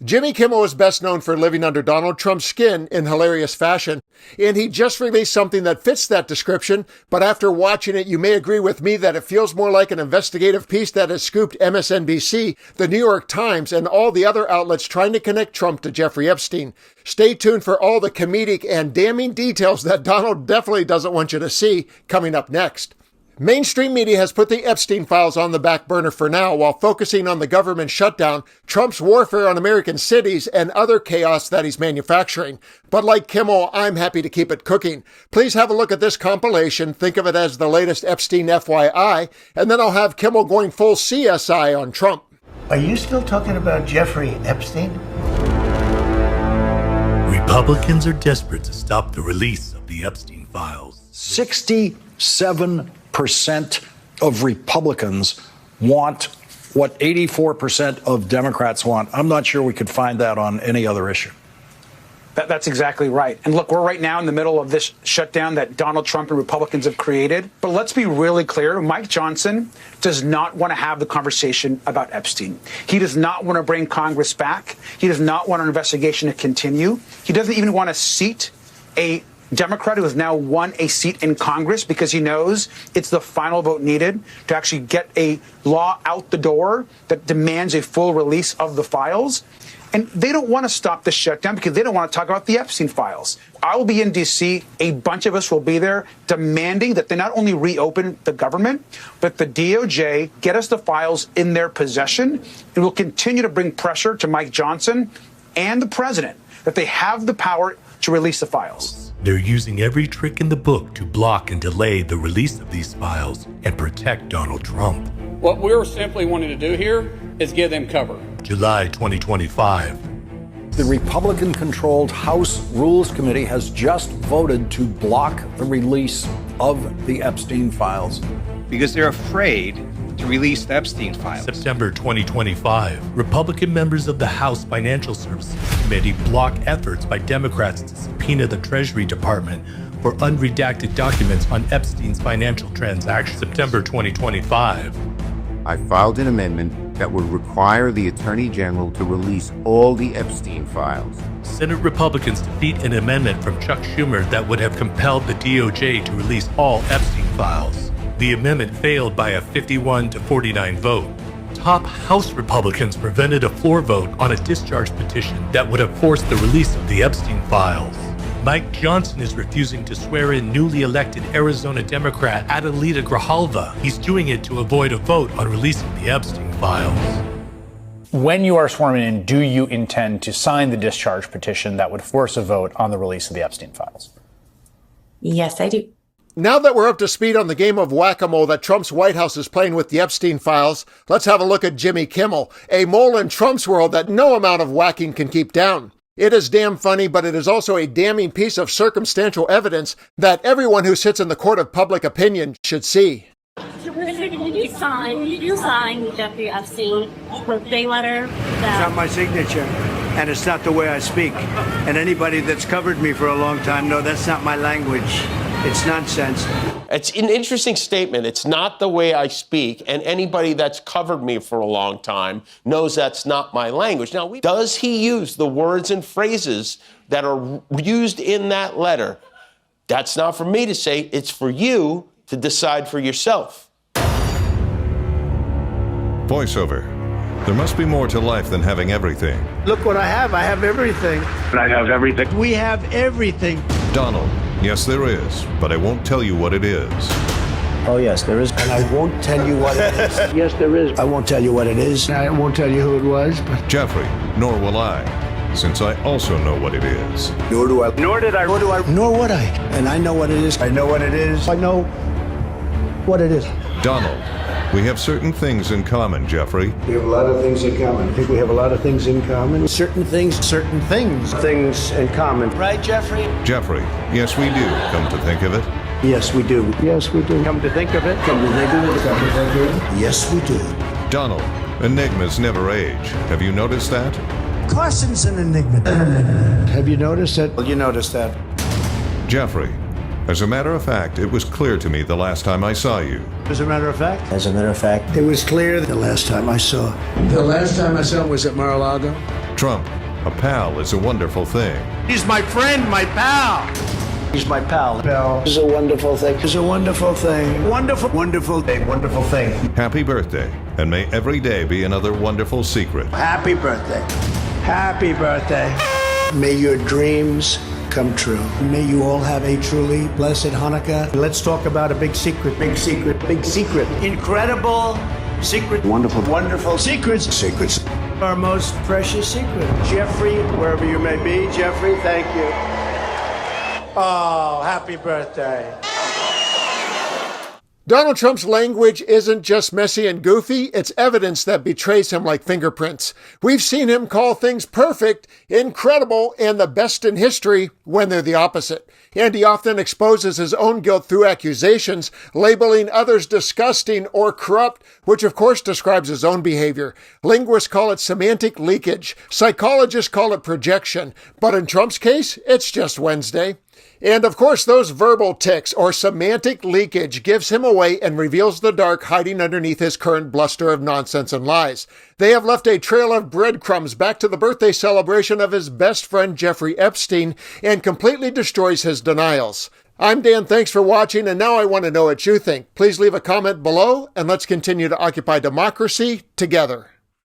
Jimmy Kimmel is best known for living under Donald Trump's skin in hilarious fashion, and he just released something that fits that description, but after watching it, you may agree with me that it feels more like an investigative piece that has scooped MSNBC, the New York Times, and all the other outlets trying to connect Trump to Jeffrey Epstein. Stay tuned for all the comedic and damning details that Donald definitely doesn't want you to see coming up next. Mainstream media has put the Epstein files on the back burner for now while focusing on the government shutdown, Trump's warfare on American cities, and other chaos that he's manufacturing. But like Kimmel, I'm happy to keep it cooking. Please have a look at this compilation, think of it as the latest Epstein FYI, and then I'll have Kimmel going full CSI on Trump. Are you still talking about Jeffrey Epstein? Republicans are desperate to stop the release of the Epstein files. 67% of Republicans want what 84% of Democrats want. I'm not sure we could find that on any other issue. That's exactly right. And look, we're right now in the middle of this shutdown that Donald Trump and Republicans have created. But let's be really clear. Mike Johnson does not want to have the conversation about Epstein. He does not want to bring Congress back. He does not want an investigation to continue. He doesn't even want to seat a Democrat who has now won a seat in Congress because he knows it's the final vote needed to actually get a law out the door that demands a full release of the files. And they don't want to stop the shutdown because they don't want to talk about the Epstein files. I will be in D.C. A bunch of us will be there demanding that they not only reopen the government, but the DOJ get us the files in their possession. And we'll continue to bring pressure to Mike Johnson and the president that they have the power to release the files. They're using every trick in the book to block and delay the release of these files and protect Donald Trump. What we're simply wanting to do here is give them cover. July 2025. The Republican-controlled House Rules Committee has just voted to block the release of the Epstein files. Because they're afraid to release the Epstein files. September 2025. Republican members of the House Financial Services Committee block efforts by Democrats to subpoena the Treasury Department for unredacted documents on Epstein's financial transactions. September 2025. I filed an amendment that would require the Attorney General to release all the Epstein files. Senate Republicans defeat an amendment from Chuck Schumer that would have compelled the DOJ to release all Epstein files. The amendment failed by a 51-49 vote. Top House Republicans prevented a floor vote on a discharge petition that would have forced the release of the Epstein files. Mike Johnson is refusing to swear in newly elected Arizona Democrat Adelita Grijalva. He's doing it to avoid a vote on releasing the Epstein files. When you are sworn in, do you intend to sign the discharge petition that would force a vote on the release of the Epstein files? Yes, I do. Now that we're up to speed on the game of whack-a-mole that Trump's White House is playing with the Epstein files, let's have a look at Jimmy Kimmel, a mole in Trump's world that no amount of whacking can keep down. It is damn funny, but it is also a damning piece of circumstantial evidence that everyone who sits in the court of public opinion should see. You signed Jeffrey Epstein birthday letter. It's not my signature, and it's not the way I speak. And anybody that's covered me for a long time know that's not my language. It's nonsense. It's an interesting statement. It's not the way I speak, and anybody that's covered me for a long time knows that's not my language. Now, does he use the words and phrases that are used in that letter? That's not for me to say. It's for you to decide for yourself. Voiceover. There must be more to life than having everything. Look what I have. I have everything. I have everything. We have everything. Donald. Yes, there is, but I won't tell you what it is. Oh, yes, there is. And I won't tell you what it is. Yes, there is. I won't tell you what it is. I won't tell you who it was. But Jeffrey, nor will I, since I also know what it is. Nor do I. Nor did I. Nor do I. Nor would I. And I know what it is. I know what it is. I know what it is. Donald, we have certain things in common, Jeffrey. We have a lot of things in common. I think we have a lot of things in common. Certain things. Things in common. Right, Jeffrey? Jeffrey, yes, we do, come to think of it. Yes, we do. Yes, we do. Come to think of it. Come to think of it. Come to think of it. Yes, we do. Donald, enigmas never age. Have you noticed that? Carson's an enigma. Have you noticed that? Well, you noticed that. Jeffrey, as a matter of fact, it was clear to me the last time I saw you. As a matter of fact, it was clear the last time I saw. The last time I saw him was at Mar-a-Lago. Trump, a pal is a wonderful thing. He's my friend, my pal. He's my pal. Pal is a wonderful thing. It's a wonderful thing. Wonderful, wonderful thing. Wonderful thing. Happy birthday, and may every day be another wonderful secret. Happy birthday. Happy birthday. May your dreams come true. May you all have a truly blessed Hanukkah. Let's talk about a big secret. Big secret. Big secret. Incredible secret. Wonderful. Wonderful secrets. Secrets. Our most precious secret. Jeffrey, wherever you may be, Jeffrey, thank you. Oh, happy birthday. Donald Trump's language isn't just messy and goofy, it's evidence that betrays him like fingerprints. We've seen him call things perfect, incredible, and the best in history when they're the opposite. And he often exposes his own guilt through accusations, labeling others disgusting or corrupt, which of course describes his own behavior. Linguists call it semantic leakage. Psychologists call it projection. But in Trump's case, it's just Wednesday. And of course, those verbal tics or semantic leakage gives him away and reveals the dark hiding underneath his current bluster of nonsense and lies. They have left a trail of breadcrumbs back to the birthday celebration of his best friend Jeffrey Epstein and completely destroys his denials. I'm Dan, thanks for watching, and now I want to know what you think. Please leave a comment below, and let's continue to occupy democracy together.